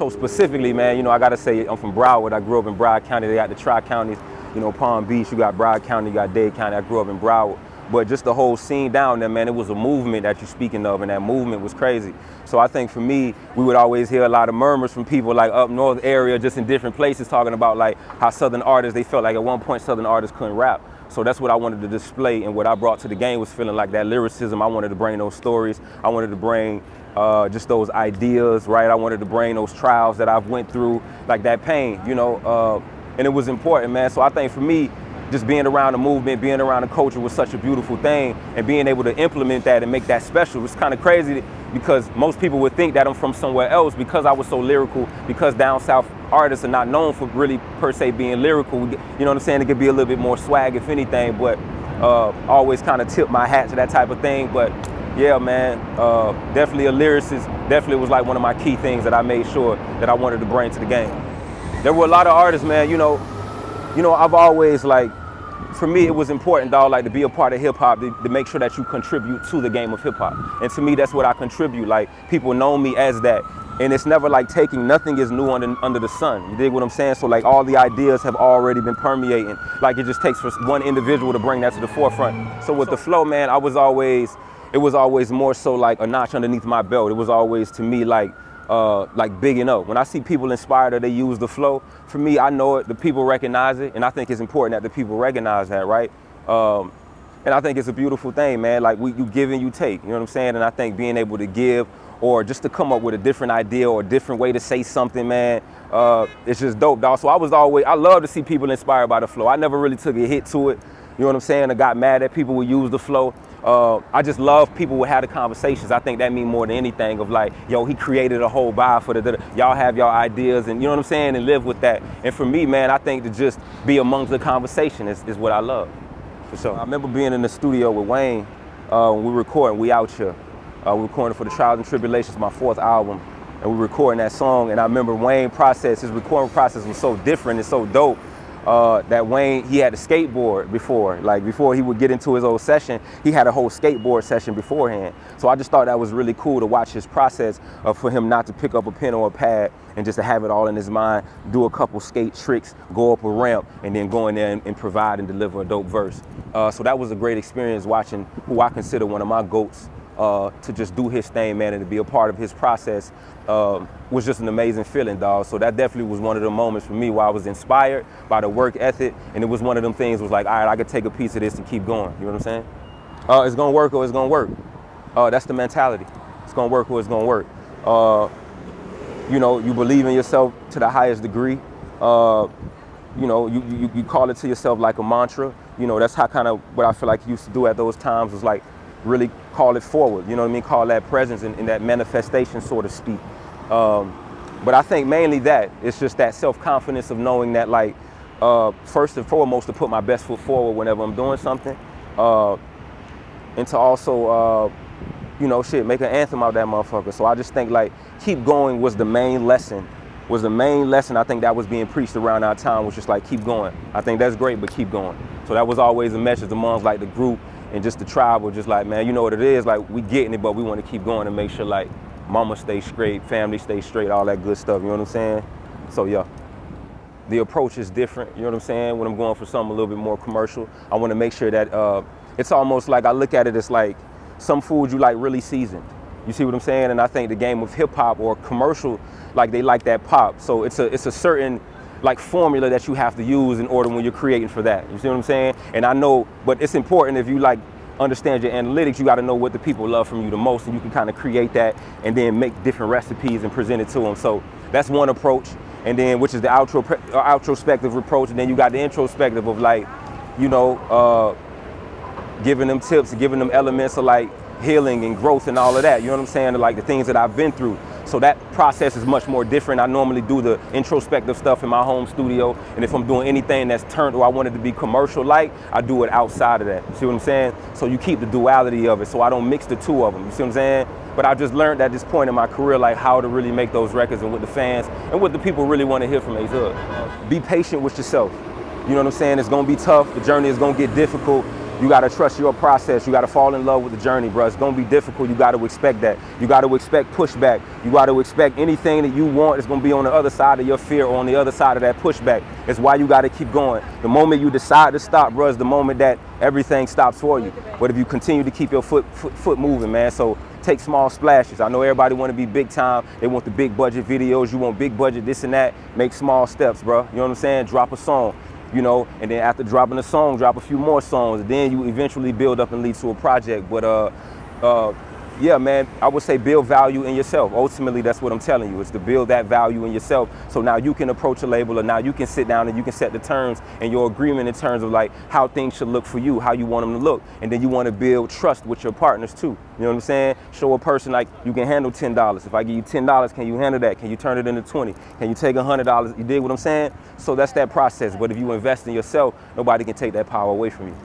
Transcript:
So specifically, man, you know, I gotta say I'm from Broward. I grew up in Broward County. They got the Tri-Counties, you know, Palm Beach, you got Broward County, you got Dade County. I grew up in Broward. But just the whole scene down there, man, it was a movement that you're speaking of, and that movement was crazy. So I think for me, we would always hear a lot of murmurs from people like up north area, just in different places, talking about like how Southern artists, they felt like at one point Southern artists couldn't rap. So that's what I wanted to display, and what I brought to the game was feeling like that lyricism. I wanted to bring those stories. I wanted to bring just those ideas, right? I wanted to bring those trials that I've went through, like that pain, you know, and it was important, man. So I think for me, just being around the movement, being around the culture was such a beautiful thing, and being able to implement that and make that special. It's kind of crazy because most people would think that I'm from somewhere else because I was so lyrical, because down south artists are not known for really per se being lyrical. You know what I'm saying? It could be a little bit more swag if anything, but always kind of tip my hat to that type of thing. But yeah, man, definitely a lyricist. Definitely was like one of my key things that I made sure that I wanted to bring to the game. There were a lot of artists, man, you know, I've always like, for me, it was important, dog, like to be a part of hip hop, to make sure that you contribute to the game of hip hop. And to me, that's what I contribute. Like, people know me as that. And it's never like nothing is new under the sun. You dig what I'm saying? So like all the ideas have already been permeating. Like it just takes for one individual to bring that to the forefront. So with the flow, man, it was always more so like a notch underneath my belt. It was always to me like bigging up. When I see people inspired or they use the flow, for me, I know it, the people recognize it, and I think it's important that the people recognize that, right? And I think it's a beautiful thing, man. Like you give and you take, you know what I'm saying? And I think being able to give or just to come up with a different idea or a different way to say something, man, it's just dope, dog. So I love to see people inspired by the flow. I never really took a hit to it, you know what I'm saying? I got mad that people would use the flow. I just love people would have the conversations. I think that means more than anything of like, yo, he created a whole vibe for y'all have y'all ideas and you know what I'm saying, and live with that. And for me, man, I think to just be amongst the conversation is what I love, for sure. I remember being in the studio with Wayne when we were recording We Out Here. We were recording for the Trials and Tribulations, my 4th album, and we were recording that song. And I remember Wayne's his recording process was so different and so dope. That Wayne, he had a skateboard before. Like before he would get into his old session, he had a whole skateboard session beforehand. So I just thought that was really cool to watch his process for him not to pick up a pen or a pad and just to have it all in his mind, do a couple skate tricks, go up a ramp, and then go in there and provide and deliver a dope verse. So that was a great experience watching who I consider one of my GOATs to just do his thing, man, and to be a part of his process was just an amazing feeling, dog. So that definitely was one of the moments for me where I was inspired by the work ethic, and it was one of them things was like, all right, I could take a piece of this and keep going. You know what I'm saying? It's gonna work or it's gonna work. That's the mentality. It's gonna work or it's gonna work. You know, you believe in yourself to the highest degree. You know, you call it to yourself like a mantra. You know, that's how kind of what I feel like you used to do at those times was like really call it forward, you know what I mean? Call that presence and that manifestation, so to speak. But I think mainly that, it's just that self-confidence of knowing that like, first and foremost, to put my best foot forward whenever I'm doing something. And to also, you know, make an anthem out of that motherfucker. So I just think like, keep going was the main lesson. I think that was being preached around our town, was just like, keep going. I think that's great, but keep going. So that was always a message amongst like the group and just the tribe, was just like, man, you know what it is, like we getting it, but we want to keep going and make sure like mama stay straight, family stay straight, all that good stuff, you know what I'm saying? So yeah, the approach is different, you know what I'm saying? When I'm going for something a little bit more commercial, I want to make sure that it's almost like I look at it as like some food you like really seasoned. You see what I'm saying? And I think the game of hip hop or commercial, like they like that pop. So it's a certain like formula that you have to use in order when you're creating for that. You see what I'm saying? And I know, but it's important if you like understand your analytics, you got to know what the people love from you the most, and you can kind of create that and then make different recipes and present it to them. So that's one approach, and then which is the outrospective approach, and then you got the introspective of like, you know, giving them tips, giving them elements of like healing and growth and all of that. You know what I'm saying? Like the things that I've been through. So that process is much more different. I normally do the introspective stuff in my home studio, and if I'm doing anything that's turned or I want it to be commercial-like, I do it outside of that. You see what I'm saying? So you keep the duality of it, so I don't mix the two of them. You see what I'm saying? But I just learned at this point in my career, like how to really make those records and what the fans and what the people really want to hear from A-Hood. Be patient with yourself. You know what I'm saying? It's gonna be tough. The journey is gonna get difficult. You gotta trust your process. You gotta fall in love with the journey, bro. It's gonna be difficult. You gotta expect that. You gotta expect pushback. You gotta expect anything that you want is gonna be on the other side of your fear or on the other side of that pushback. It's why you gotta keep going. The moment you decide to stop, bro, is the moment that everything stops for you. But if you continue to keep your foot moving, man. So take small splashes. I know everybody want to be big time. They want the big budget videos. You want big budget this and that. Make small steps, bro. You know what I'm saying? Drop a song, you know, and then after dropping a song, drop a few more songs. And then you eventually build up and lead to a project. But yeah, man, I would say build value in yourself. Ultimately, that's what I'm telling you. It's to build that value in yourself. So now you can approach a label, or now you can sit down and you can set the terms and your agreement in terms of like how things should look for you, how you want them to look. And then you want to build trust with your partners too. You know what I'm saying? Show a person like you can handle $10. If I give you $10, can you handle that? Can you turn it into 20? Can you take $100? You dig what I'm saying? So that's that process. But if you invest in yourself, nobody can take that power away from you.